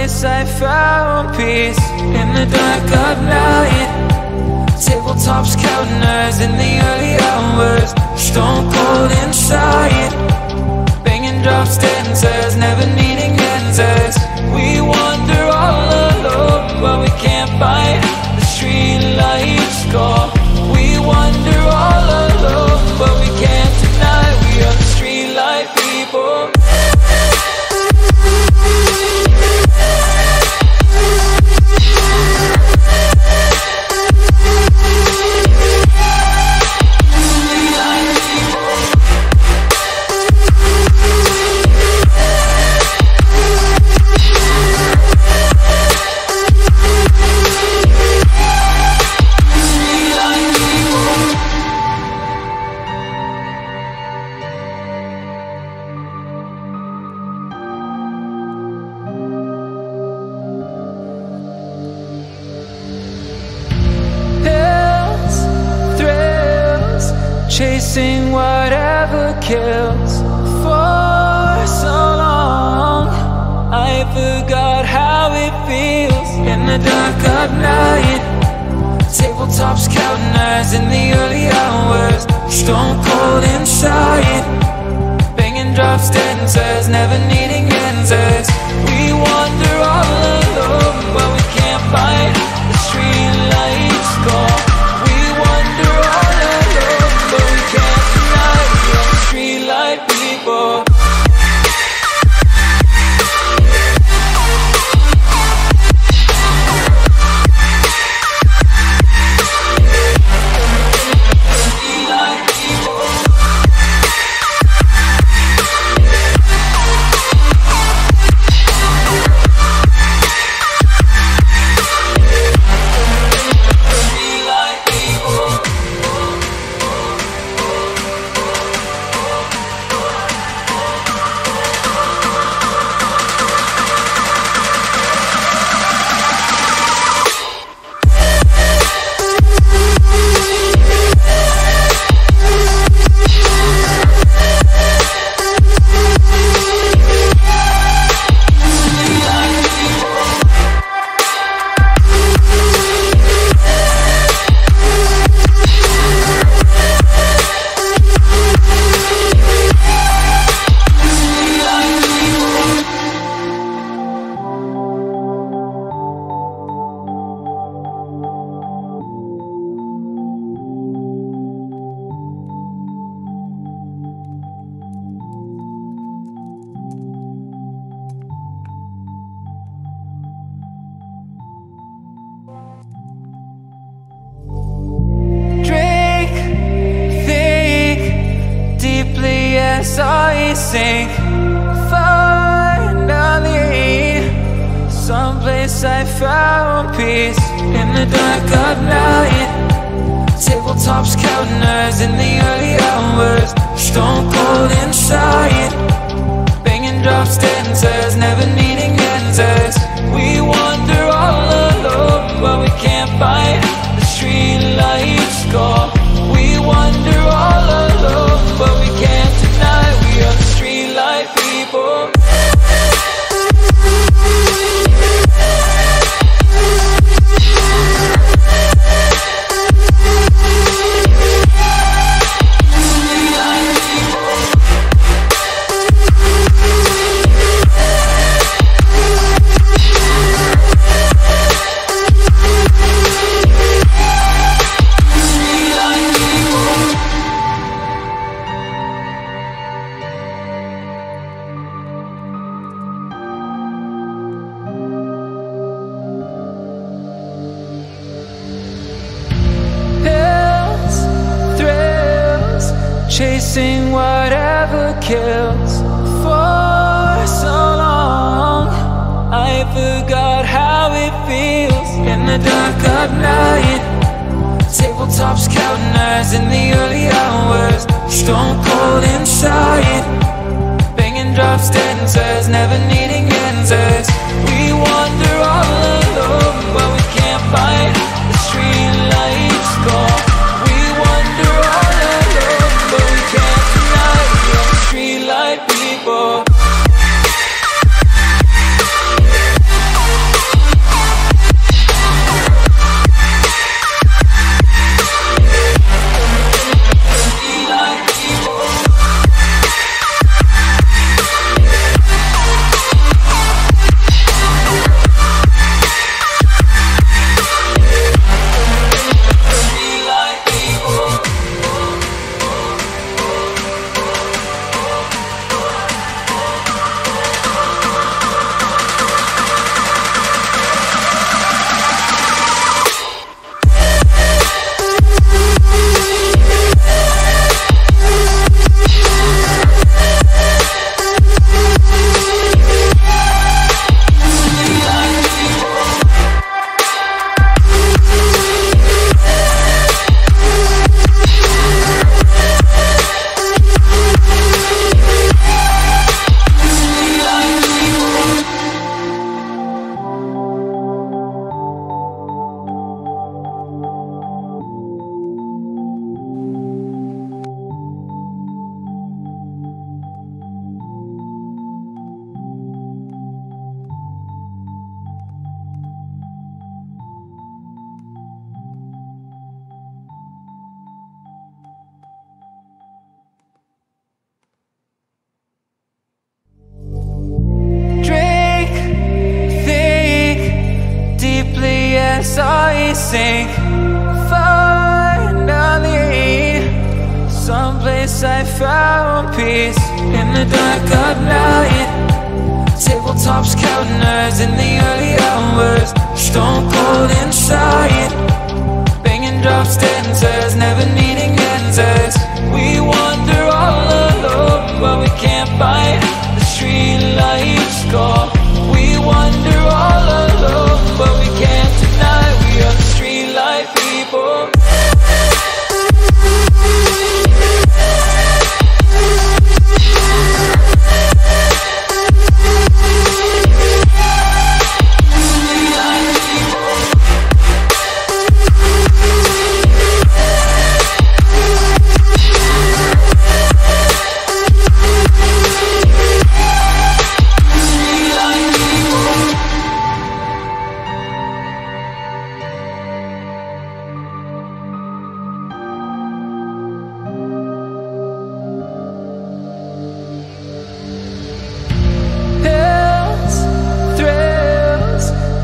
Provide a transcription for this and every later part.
Someplace I found peace in the dark of night. Tabletops, counters in the early hours, stone cold inside. Banging drop stanzas, never needing answers. We wander all alone, but we can't find the street lights go. We wander all alone, but we can't deny we are the street light people. Chasing whatever kills. For so long I forgot how it feels in the dark of night. Tabletops, counters in the early hours, stone cold inside. Banging drop stanzas, never needing answers. We wander all alone, but we can't find the street lights go. We wander all alone, but we can't deny we are the street light people. I sink finally. Someplace I found peace in the dark of night. Tabletops, counters in the early hours, stone cold inside. Banging drop stanzas, never needing answers. We wander all alone, but we can't find the street lights go. We wander all alone, but we can't deny we are the street light people. Chasing whatever kills. For so long I forgot how it feels in the dark of night. Tabletops, counters in the early hours, stone cold inside. Banging drop stanzas, never needing answers. We wander all alone, but we can't find the street lights go. We wander all alone, but we can't deny we are the street light people. sink. Finally, someplace I found peace in the dark of night. Tabletops counting nerves in the early hours, stone cold inside. Banging drops, dancers, never needing answers. We wander all alone, but we can't find the street lights call. We wander all alone, but we can't deny we are the street light people.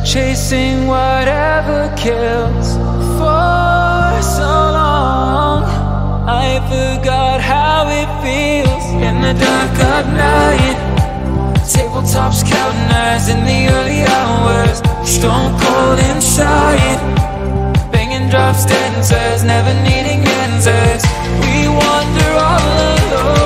Chasing whatever kills. For so long I forgot how it feels in the dark of night. Tabletops counting nerves in the early hours, stone cold inside. Banging drops, dancers, never needing answers. We wander all alone.